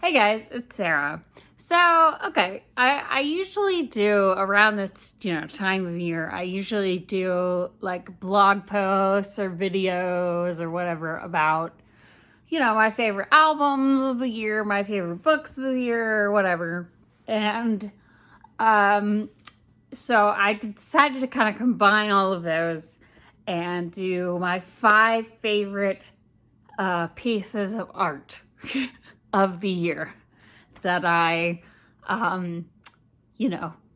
Hey guys, it's Sarah. I usually do around this, time of year, I usually do like blog posts or videos or whatever about, my favorite albums of the year, my favorite books of the year, or whatever. And um, so I decided to kind of combine all of those and do my 5 favorite pieces of art of the year that I, um,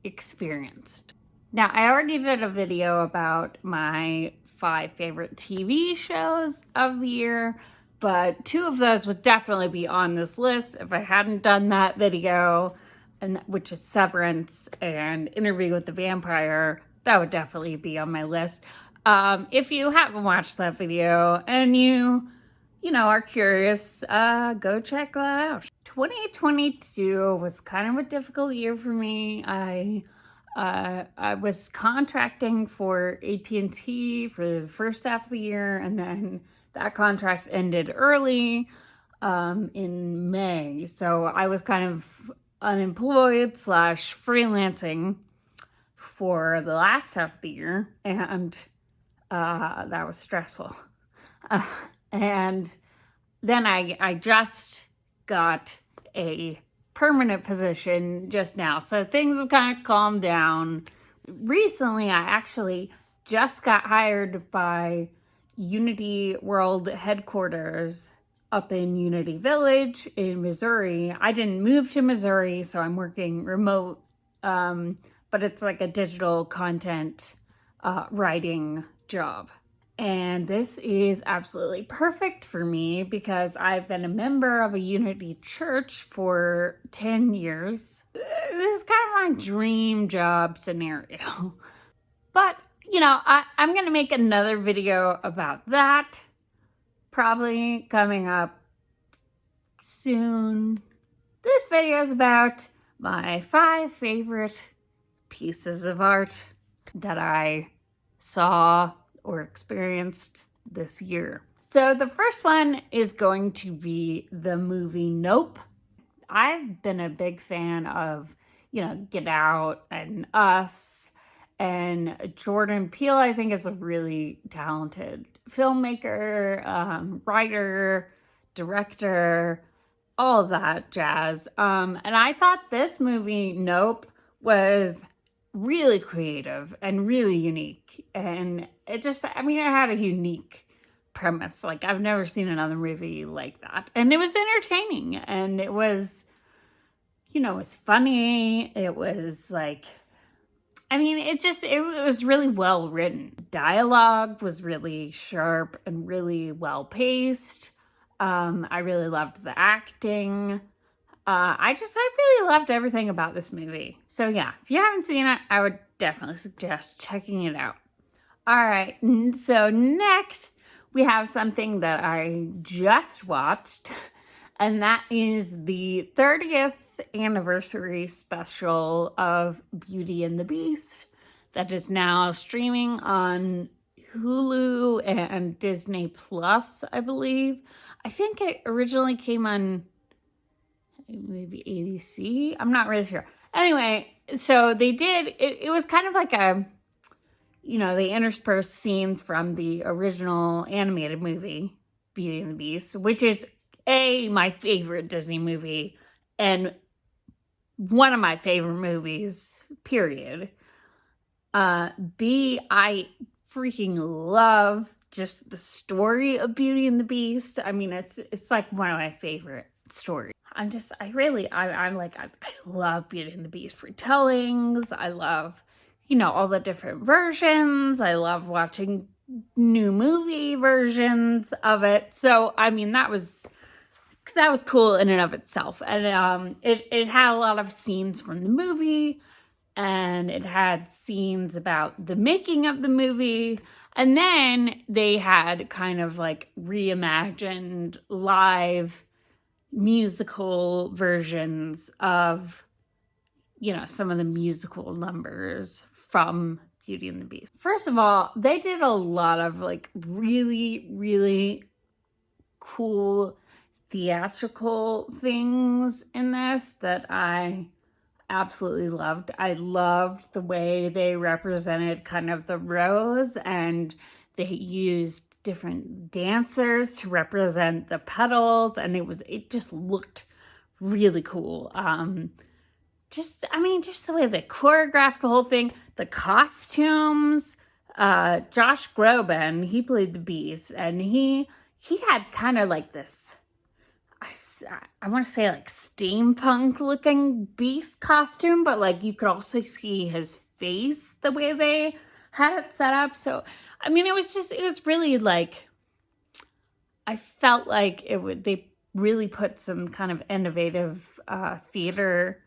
experienced. Now, I already did a video about my 5 favorite TV shows of the year, but 2 of those would definitely be on this list if I hadn't done that video, and which is Severance and Interview with the Vampire. That would definitely be on my list. If you haven't watched that video and you are curious, go check that out. 2022 was kind of a difficult year for me. I was contracting for AT&T for the first half of the year, and then that contract ended early in May. So I was kind of unemployed / freelancing for the last half of the year, and that was stressful. And then I just got a permanent position just now. So things have kind of calmed down. Recently, I actually just got hired by Unity World headquarters up in Unity Village in Missouri. I didn't move to Missouri, so I'm working remote, but it's like a digital content writing job. And this is absolutely perfect for me because I've been a member of a Unity church for 10 years. This is kind of my dream job scenario. But, I'm going to make another video about that, probably coming up soon. This video is about my 5 favorite pieces of art that I saw or experienced this year. So the first one is going to be the movie Nope. I've been a big fan of, Get Out and Us, and Jordan Peele, I think, is a really talented filmmaker, writer, director, all of that jazz. And I thought this movie, Nope, was really creative and really unique. And it had a unique premise. Like, I've never seen another movie like that. And it was entertaining. And it was, it was funny. It was like, it was really well written. Dialogue was really sharp and really well paced. I really loved the acting. I really loved everything about this movie. So yeah, if you haven't seen it, I would definitely suggest checking it out. All right, so next we have something that I just watched, and that is the 30th anniversary special of Beauty and the Beast that is now streaming on Hulu and Disney Plus, I believe. I think it originally came on maybe ABC. I'm not really sure. Anyway, so they did, it was kind of like they interspersed scenes from the original animated movie, Beauty and the Beast, which is my favorite Disney movie and one of my favorite movies, period. I freaking love just the story of Beauty and the Beast. I mean, it's like one of my favorite stories. I love Beauty and the Beast retellings. I love, all the different versions. I love watching new movie versions of it. So, that was cool in and of itself. And it had a lot of scenes from the movie, and it had scenes about the making of the movie. And then they had kind of like reimagined live musical versions of, some of the musical numbers from Beauty and the Beast. First of all, they did a lot of like really, really cool theatrical things in this that I absolutely loved. I loved the way they represented kind of the rose, and they used different dancers to represent the petals, and it just looked really cool. Just the way they choreographed the whole thing, the costumes. Josh Groban, he played the Beast, and he had kind of like this, I want to say like steampunk looking Beast costume, but like you could also see his face the way they had it set up. So, I mean, it was really like, I felt like they really put some kind of innovative theater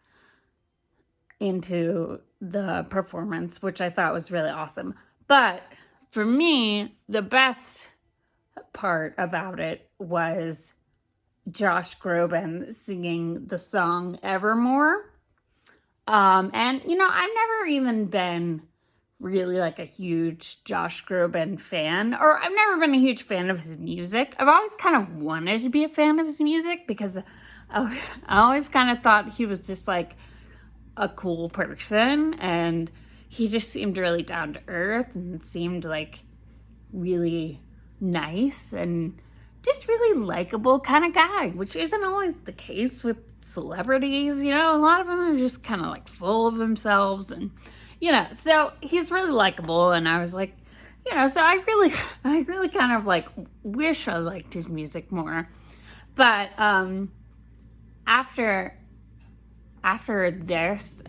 into the performance, which I thought was really awesome. But for me, the best part about it was Josh Groban singing the song Evermore. And, I've never even been really like a huge Josh Groban fan, or I've never been a huge fan of his music. I've always kind of wanted to be a fan of his music because I always kind of thought he was just like a cool person, and he just seemed really down to earth and seemed like really nice and just really likable kind of guy, which isn't always the case with celebrities. A lot of them are just kind of like full of themselves, and so he's really likable. And I was like, so I really kind of like wish I liked his music more. But after this,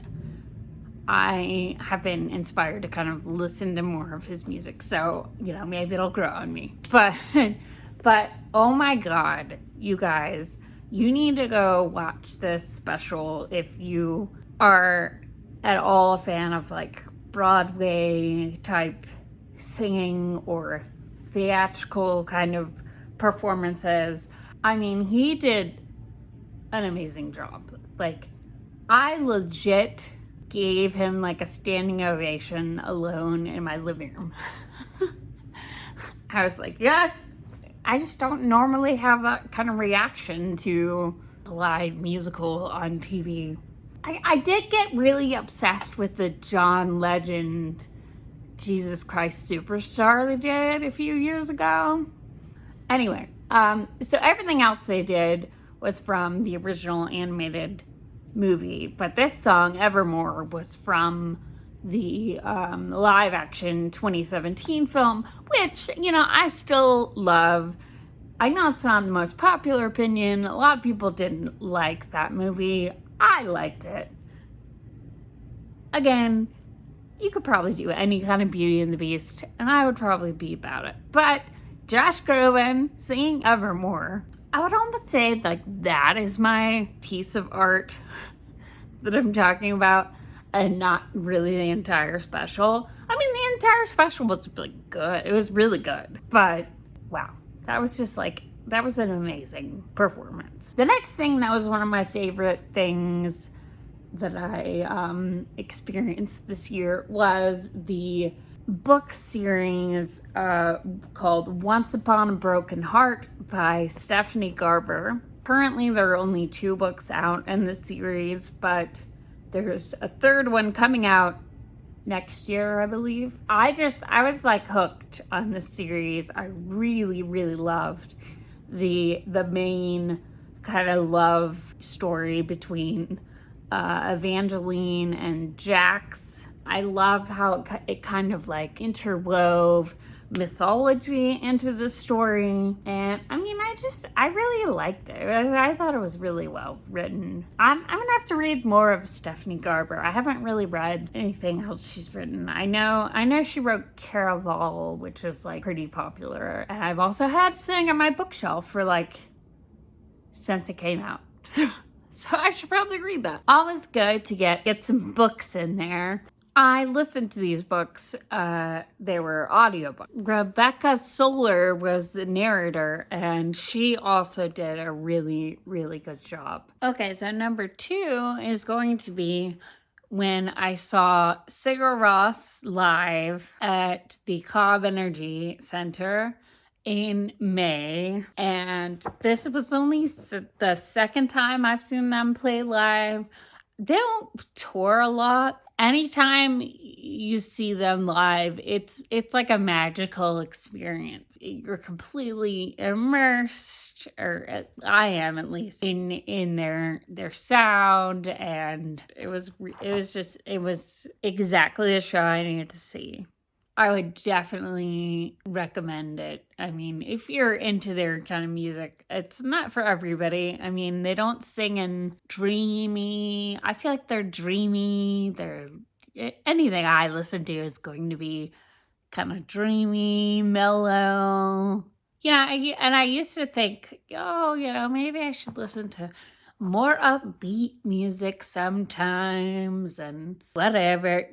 I have been inspired to kind of listen to more of his music. So, maybe it'll grow on me. But oh my God, you guys, you need to go watch this special if you are at all a fan of like Broadway type singing or theatrical kind of performances. I mean, he did an amazing job. Like, I legit gave him like a standing ovation alone in my living room. I was like, yes. I just don't normally have that kind of reaction to a live musical on TV. I did get really obsessed with the John Legend Jesus Christ Superstar they did a few years ago. Anyway, so everything else they did was from the original animated movie, but this song Evermore was from the live action 2017 film, which I still love. I know it's not the most popular opinion. A lot of people didn't like that movie. I liked it. Again, you could probably do any kind of Beauty and the Beast, and I would probably be about it. But Josh Groban singing Evermore, I would almost say like that is my piece of art that I'm talking about, and not really the entire special. I mean, the entire special was really good. It was really good. But wow, that was an amazing performance. The next thing that was one of my favorite things that I experienced this year was the book series called Once Upon a Broken Heart by Stephanie Garber. Currently, there are only 2 books out in the series, but there's a 3rd one coming out next year, I believe. I was like hooked on this series. I really, really loved the main kind of love story between Evangeline and Jax. I love how it kind of like interwove mythology into the story, and I mean, I really liked it. I thought it was really well written. I'm gonna have to read more of Stephanie Garber. I haven't really read anything else she's written. I know she wrote Caraval, which is like pretty popular, and I've also had sitting on my bookshelf for like since it came out. So I should probably read that. Always good to get some books in there. I listened to these books. They were audiobooks. Rebecca Soler was the narrator, and she also did a really, really good job. Okay, so number 2 is going to be when I saw Sigur Rós live at the Cobb Energy Center in May, and this was only the second time I've seen them play live. They don't tour a lot. Anytime you see them live, it's like a magical experience. You're completely immersed, or I am at least, in their sound, and it was exactly the show I needed to see. I would definitely recommend it. I mean, if you're into their kind of music, it's not for everybody. I mean, they don't sing in dreamy. I feel like they're dreamy. Anything I listen to is going to be kind of dreamy, mellow. Yeah, and I used to think, oh, maybe I should listen to more upbeat music sometimes and whatever,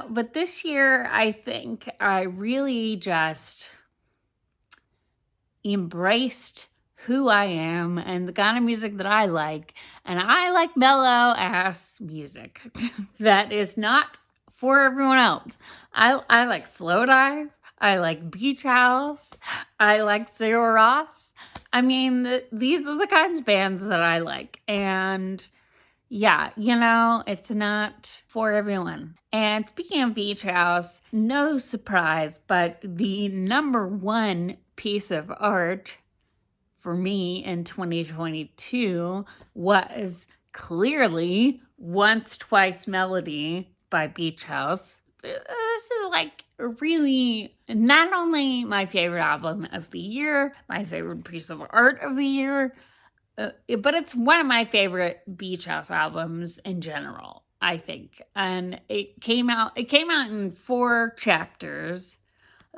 but this year I think I really just embraced who I am and the kind of music that I like, and I like mellow ass music that is not for everyone else. I like Slowdive, I like Beach House, I like Sigur Rós. I mean, these are the kinds of bands that I like. And yeah, it's not for everyone. And speaking of Beach House, no surprise, but the number one piece of art for me in 2022 was clearly Once Twice Melody by Beach House. This is like really not only my favorite album of the year, my favorite piece of art of the year, but it's one of my favorite Beach House albums in general, I think. And it came out in 4 chapters.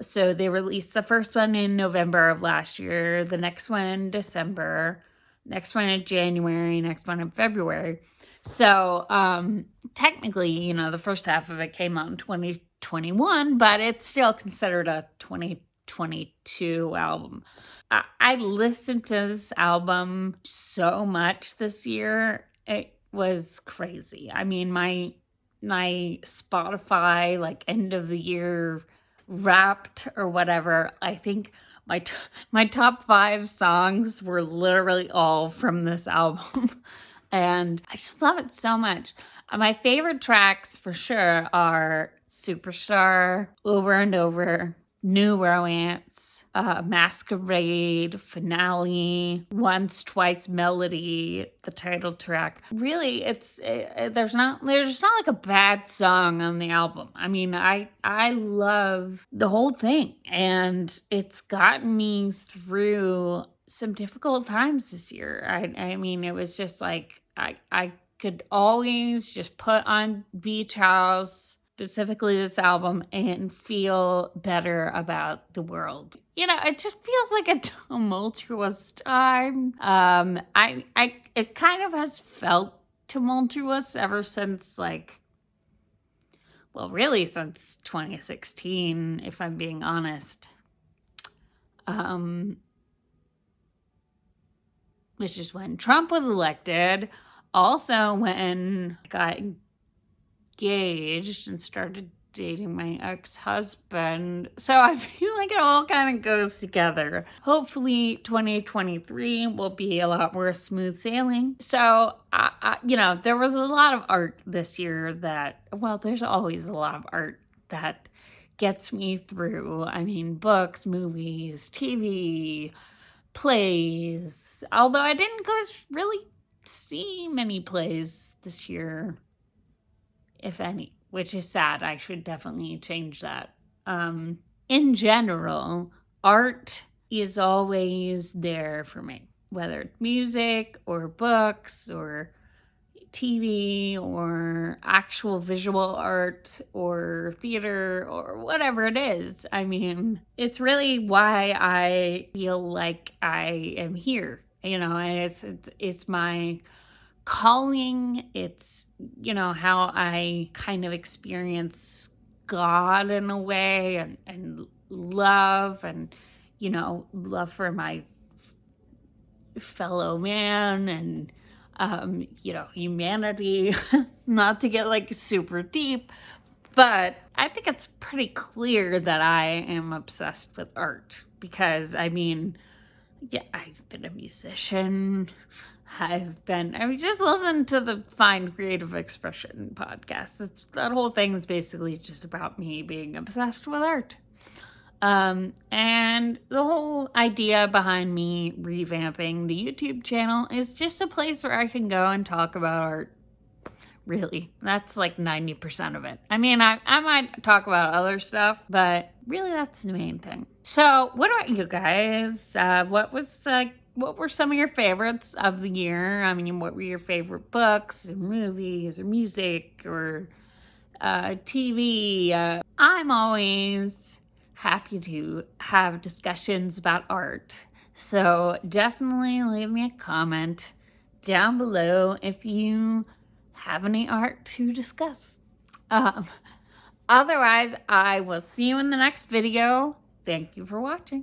So they released the first one in November of last year, the next one in December, next one in January, next one in February. So technically, the first half of it came out in 2021, but it's still considered a 2022 album. I listened to this album so much this year. It was crazy. I mean, my Spotify, like, end of the year Wrapped or whatever, I think my top 5 songs were literally all from this album. And I just love it so much. My favorite tracks for sure are Superstar, Over and Over, New Romance, Masquerade, Finale, Once Twice Melody, the title track. Really, there's not like a bad song on the album. I mean, I love the whole thing, and it's gotten me through some difficult times this year. I mean, it was just like I could always just put on Beach House, specifically this album, and feel better about the world. It just feels like a tumultuous time. It kind of has felt tumultuous ever since, really since 2016, if I'm being honest. Which is when Trump was elected. Also, when I got engaged and started dating my ex-husband. So I feel like it all kind of goes together. Hopefully 2023 will be a lot more smooth sailing. So, there was a lot of art this year there's always a lot of art that gets me through. I mean, books, movies, TV, plays. Although I didn't really see many plays this year, if any, which is sad. I should definitely change that. In general, art is always there for me, whether it's music or books or TV or actual visual art or theater or whatever it is. I mean, it's really why I feel like I am here, and it's my calling. It's, how I kind of experience God in a way, and love, and, love for my fellow man, and humanity. Not to get super deep, But I think it's pretty clear that I am obsessed with art because, I mean, yeah, I've been a musician. I mean, just listen to the Find Creative Expression podcast. That whole thing is basically just about me being obsessed with art. And the whole idea behind me revamping the YouTube channel is just a place where I can go and talk about art. Really, that's like 90% of it. I mean, I might talk about other stuff, but really that's the main thing. So what about you guys? What were some of your favorites of the year? I mean, what were your favorite books or movies or music or TV? I'm always happy to have discussions about art. So definitely leave me a comment down below if you have any art to discuss. Otherwise, I will see you in the next video. Thank you for watching.